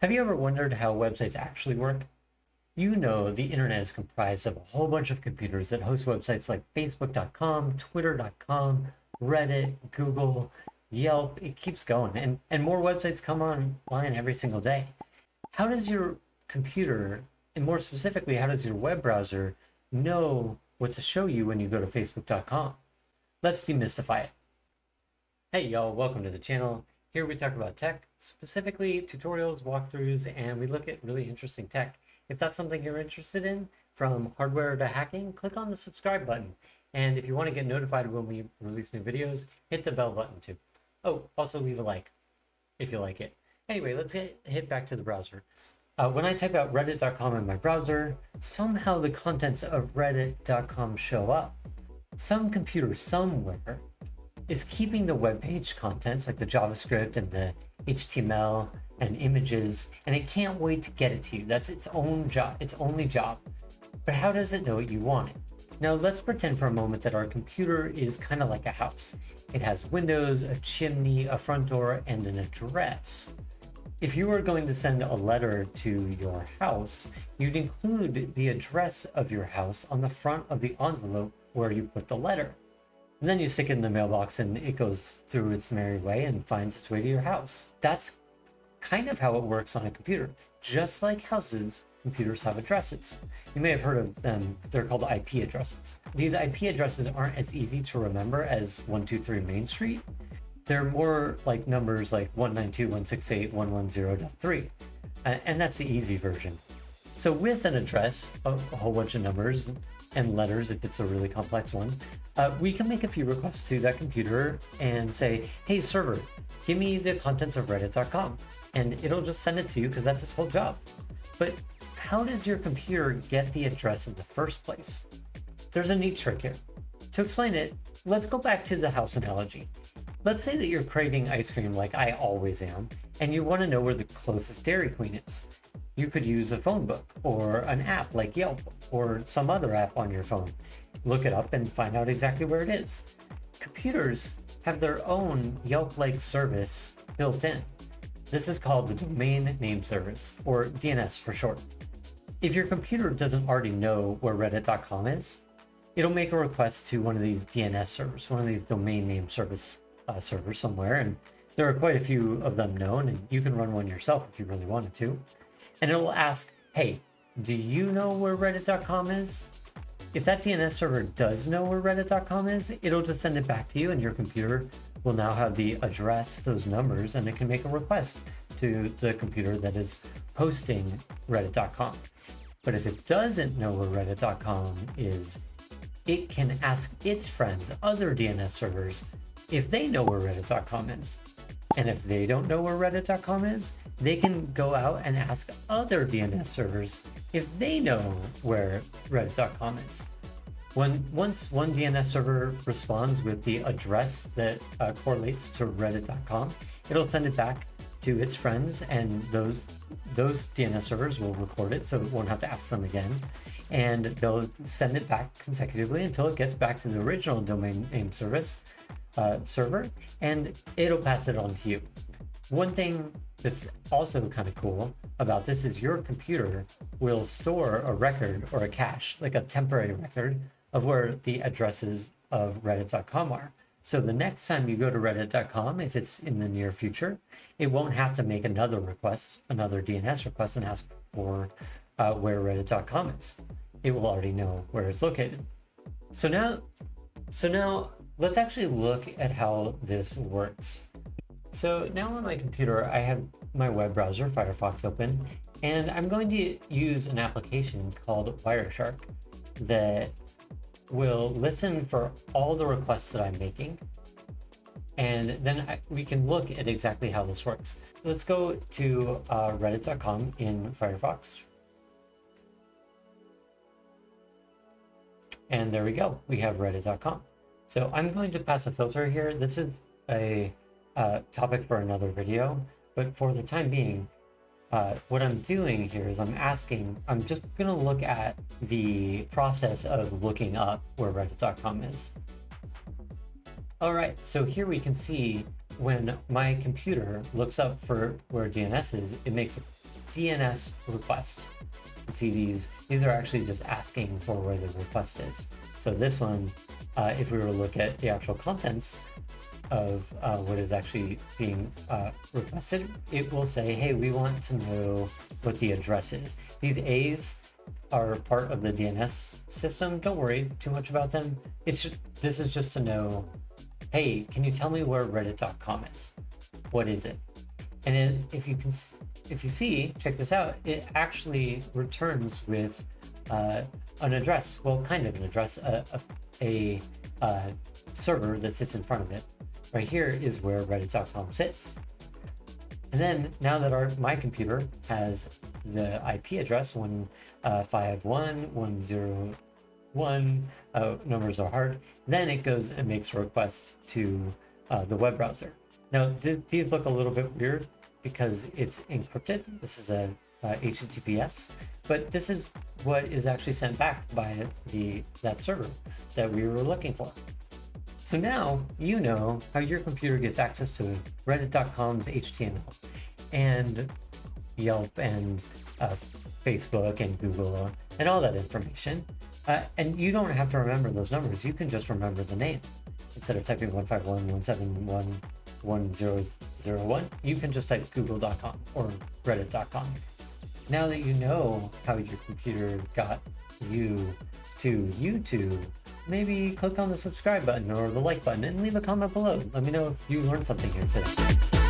Have you ever wondered how websites actually work? You know, the internet is comprised of a whole bunch of computers that host websites like Facebook.com, Twitter.com, Reddit, Google, Yelp. It keeps going, and more websites come online every single day. How does your computer, and more specifically, how does your web browser know what to show you when you go to Facebook.com? Let's demystify it. Hey y'all, welcome to the channel. Here we talk about tech, specifically tutorials, walkthroughs, and we look at really interesting tech. If that's something you're interested in, from hardware to hacking, click on the subscribe button. And if you want to get notified when we release new videos, hit the bell button too. Oh, also leave a like if you like it. Anyway, let's hit back to the browser. When I type out reddit.com in my browser, somehow the contents of reddit.com show up. Some computer somewhere is keeping the web page contents like the JavaScript and the HTML and images, and it can't wait to get it to you. That's its own job, its only job. But how does it know what you want it? Now let's pretend for a moment that our computer is kind of like a house. It has windows, a chimney, a front door, and an address. If you were going to send a letter to your house, you'd include the address of your house on the front of the envelope where you put the letter. And then you stick it in the mailbox and it goes through its merry way and finds its way to your house. That's kind of how it works on a computer. Just like houses, computers have addresses. You may have heard of them. They're called IP addresses. These IP addresses aren't as easy to remember as 123 Main Street. They're more like numbers like 192.168.110.3. And that's the easy version. So with an address, a whole bunch of numbers and letters, if it's a really complex one, we can make a few requests to that computer and say, hey server, give me the contents of reddit.com. And it'll just send it to you because that's its whole job. But how does your computer get the address in the first place? There's a neat trick here. To explain it, let's go back to the house analogy. Let's say that you're craving ice cream like I always am, and you want to know where the closest Dairy Queen is. You could use a phone book or an app like Yelp or some other app on your phone. Look it up and find out exactly where it is. Computers have their own Yelp-like service built in. This is called the Domain Name Service, or DNS for short. If your computer doesn't already know where reddit.com is, it'll make a request to one of these DNS servers, one of these domain name service servers somewhere, and there are quite a few of them known, and you can run one yourself if you really wanted to. And it'll ask, hey, do you know where reddit.com is? If that DNS server does know where reddit.com is, it'll just send it back to you, and your computer will now have the address, those numbers, and it can make a request to the computer that is hosting reddit.com. But if it doesn't know where reddit.com is, it can ask its friends, other DNS servers, if they know where reddit.com is. And if they don't know where reddit.com is, they can go out and ask other DNS servers if they know where reddit.com is. Once one DNS server responds with the address that correlates to reddit.com, it'll send it back to its friends, and those DNS servers will record it so it won't have to ask them again. And they'll send it back consecutively until it gets back to the original domain name service server, and it'll pass it on to you. One thing that's also kind of cool about this is your computer will store a record or a cache, like a temporary record of where the addresses of reddit.com are. So the next time you go to reddit.com, if it's in the near future, it won't have to make another request, another DNS request, and ask for where reddit.com is. It will already know where it's located. So now let's actually look at how this works. So now on my computer, I have my web browser, Firefox, open, and I'm going to use an application called Wireshark that will listen for all the requests that I'm making. And then we can look at exactly how this works. Let's go to reddit.com in Firefox. And there we go, we have reddit.com. So I'm going to pass a filter here. This is a topic for another video, but for the time being, what I'm doing here is I'm just gonna look at the process of looking up where reddit.com is. All right, so here we can see when my computer looks up for where DNS is, it makes DNS request. You see these are actually just asking for where the request is. So this one, if we were to look at the actual contents of what is actually being requested, it will say, hey, we want to know what the address is. These A's are part of the DNS system. Don't worry too much about them. This is just to know, hey, can you tell me where reddit.com is? What is it? And if you see, check this out, it actually returns with an address. Well, kind of an address, a server that sits in front of it. Right here is where reddit.com sits. And then now that my computer has the IP address 151.101, numbers are hard, then it goes and makes a request to the web browser. Now these look a little bit weird because it's encrypted. This is a HTTPS, but this is what is actually sent back by that server that we were looking for. So now you know how your computer gets access to reddit.com's HTML and Yelp and Facebook and Google and all that information. And you don't have to remember those numbers. You can just remember the name. Instead of typing 151.171.1001, you can just type google.com or reddit.com. Now that you know how your computer got you to YouTube, maybe click on the subscribe button or the like button and leave a comment below. Let me know if you learned something here today.